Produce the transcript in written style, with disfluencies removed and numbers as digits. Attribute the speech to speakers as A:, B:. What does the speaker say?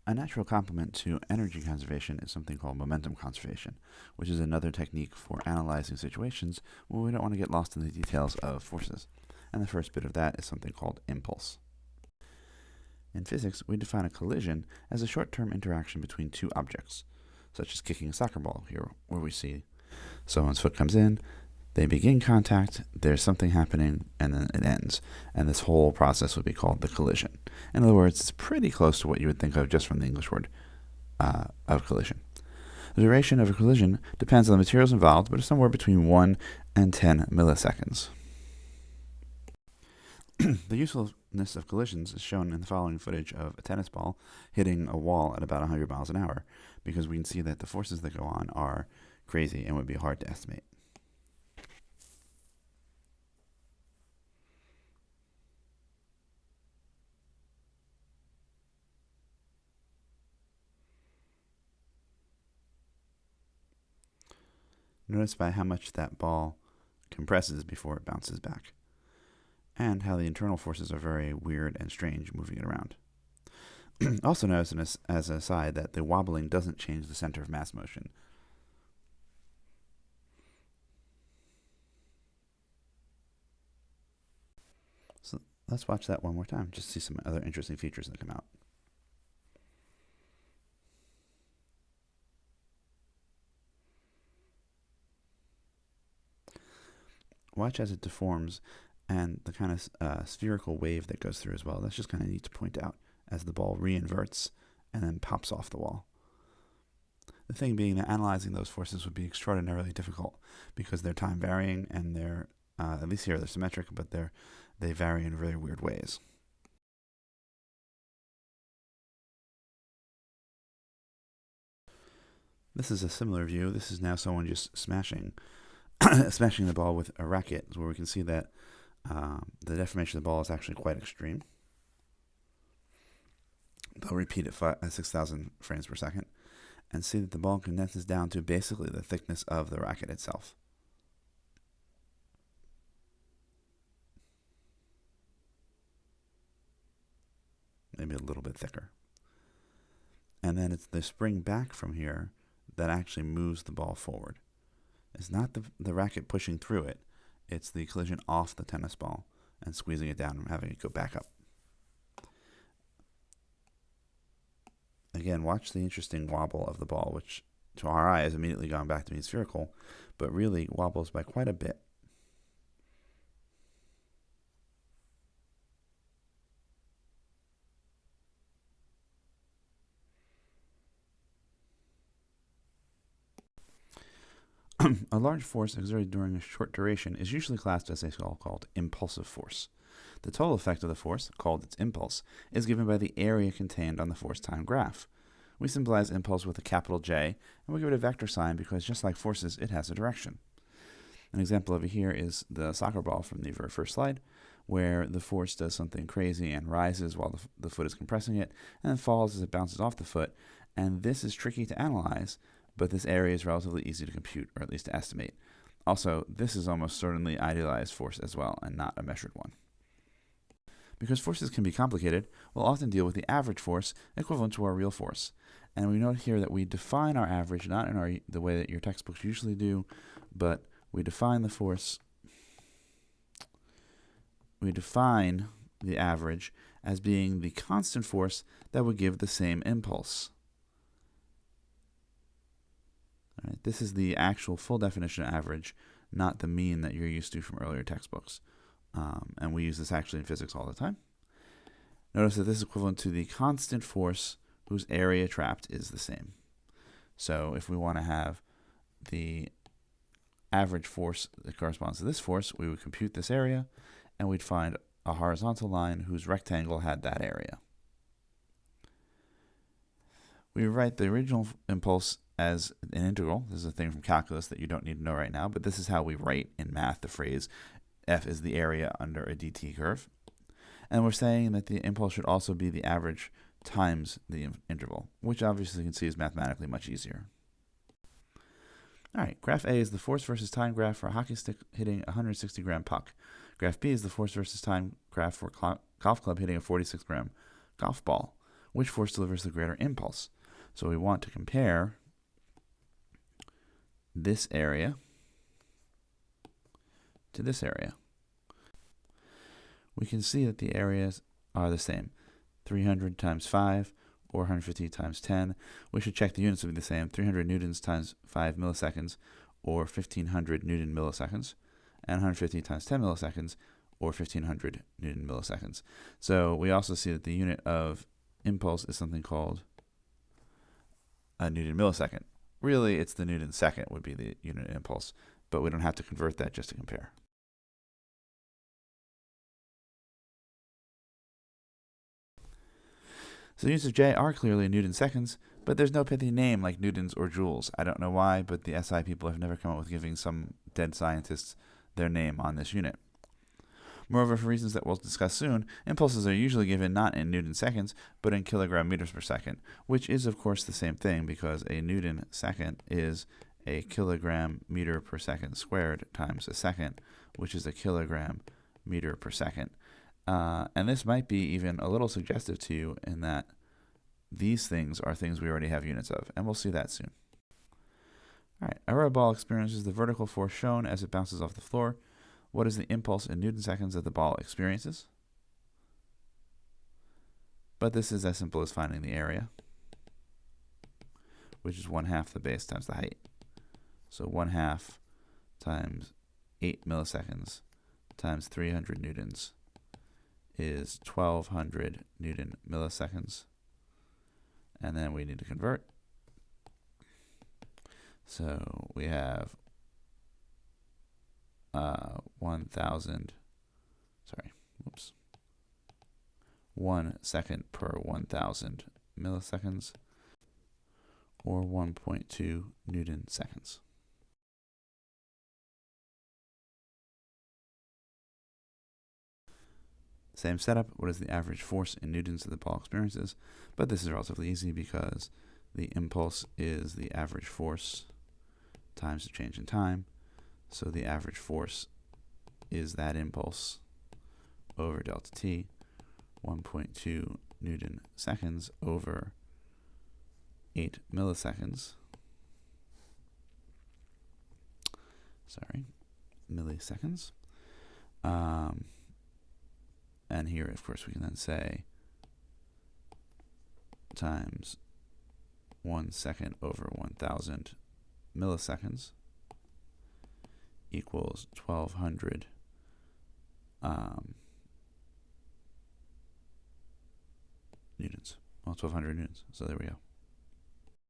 A: A natural complement to energy conservation is something called momentum conservation, which is another technique for analyzing situations where we don't want to get lost in the details of forces. And the first bit of that is something called impulse. In physics, we define a collision as a short-term interaction between two objects, such as kicking a soccer ball here, where we see someone's foot comes in, they begin contact, there's something happening, and then it ends. And this whole process would be called the collision. In other words, it's pretty close to what you would think of just from the English word of collision. The duration of a collision depends on the materials involved, but is somewhere between 1 and 10 milliseconds. The usefulness of collisions is shown in the following footage of a tennis ball hitting a wall at about 100 miles an hour, because we can see that the forces that go on are crazy and would be hard to estimate. Notice by how much that ball compresses before it bounces back, and how the internal forces are very weird and strange moving it around. Also notice as an aside that the wobbling doesn't change the center of mass motion. So let's watch that one more time, just to see some other interesting features that come out. Watch as it deforms and the kind of spherical wave that goes through as well. That's just kind of neat to point out as the ball reinverts and then pops off the wall. The thing being that analyzing those forces would be extraordinarily difficult because they're time varying and they're, at least here, they're symmetric, but they vary in very weird ways. This is a similar view. This is now someone just smashing the ball with a racket, where we can see that the deformation of the ball is actually quite extreme. They'll repeat it at 6,000 frames per second and see that the ball condenses down to basically the thickness of the racket itself. Maybe a little bit thicker. And then it's the spring back from here that actually moves the ball forward. It's not the racket pushing through it. It's the collision off the tennis ball and squeezing it down and having it go back up. Again, watch the interesting wobble of the ball, which to our eye is immediately gone back to being spherical, but really wobbles by quite a bit. A large force exerted during a short duration is usually classed as a so-called impulsive force. The total effect of the force, called its impulse, is given by the area contained on the force-time graph. We symbolize impulse with a capital J, and we give it a vector sign because just like forces, it has a direction. An example over here is the soccer ball from the very first slide, where the force does something crazy and rises while the foot is compressing it, and then falls as it bounces off the foot. And this is tricky to analyze, but this area is relatively easy to compute, or at least to estimate. Also, this is almost certainly idealized force as well, and not a measured one. Because forces can be complicated, we'll often deal with the average force equivalent to our real force. And we note here that we define our average not in the way that your textbooks usually do, but we define the force, we define the average as being the constant force that would give the same impulse. All right, this is the actual full definition of average, not the mean that you're used to from earlier textbooks. And we use this actually in physics all the time. Notice that this is equivalent to the constant force whose area trapped is the same. So if we want to have the average force that corresponds to this force, we would compute this area, and we'd find a horizontal line whose rectangle had that area. We write the original impulse as an integral. This is a thing from calculus that you don't need to know right now, but this is how we write in math the phrase F is the area under a dt curve. And we're saying that the impulse should also be the average times the interval, which obviously you can see is mathematically much easier. All right, graph A is the force versus time graph for a hockey stick hitting a 160-gram puck. Graph B is the force versus time graph for a golf club hitting a 46-gram golf ball. which force delivers the greater impulse? So we want to compare this area to this area. We can see that the areas are the same. 300 times 5 or 150 times 10. We should check the units to be the same. 300 newtons times 5 milliseconds or 1500 Newton milliseconds, and 150 times 10 milliseconds or 1500 Newton milliseconds. So we also see that the unit of impulse is something called a Newton millisecond. Really, it's the Newton second would be the unit of impulse, but we don't have to convert that just to compare. So units of J are clearly Newton seconds, but there's no pithy name like newtons or joules. I don't know why, but the SI people have never come up with giving some dead scientists their name on this unit. Moreover, for reasons that we'll discuss soon, impulses are usually given not in Newton seconds, but in kilogram meters per second, which is of course the same thing because a Newton second is a kilogram meter per second squared times a second, which is a kilogram meter per second. And this might be even a little suggestive to you in that these things are things we already have units of, and we'll see that soon. All right, a rubber ball experiences the vertical force shown as it bounces off the floor. What is the impulse in Newton seconds that the ball experiences? But this is as simple as finding the area, which is 1/2 the base times the height. So 1/2 times 8 milliseconds times 300 newtons is 1200 Newton milliseconds. And then we need to convert. So we have 1 second per 1000 milliseconds, or 1.2 Newton seconds. Same setup. What is the average force in newtons that the ball experiences? But this is relatively easy because the impulse is the average force times the change in time. So the average force is that impulse over delta t, 1.2 Newton seconds over 8 milliseconds. Milliseconds. And here, of course, we can then say times 1 second over 1000 milliseconds equals 1200 newtons. Well, 1200 newtons. So there we go.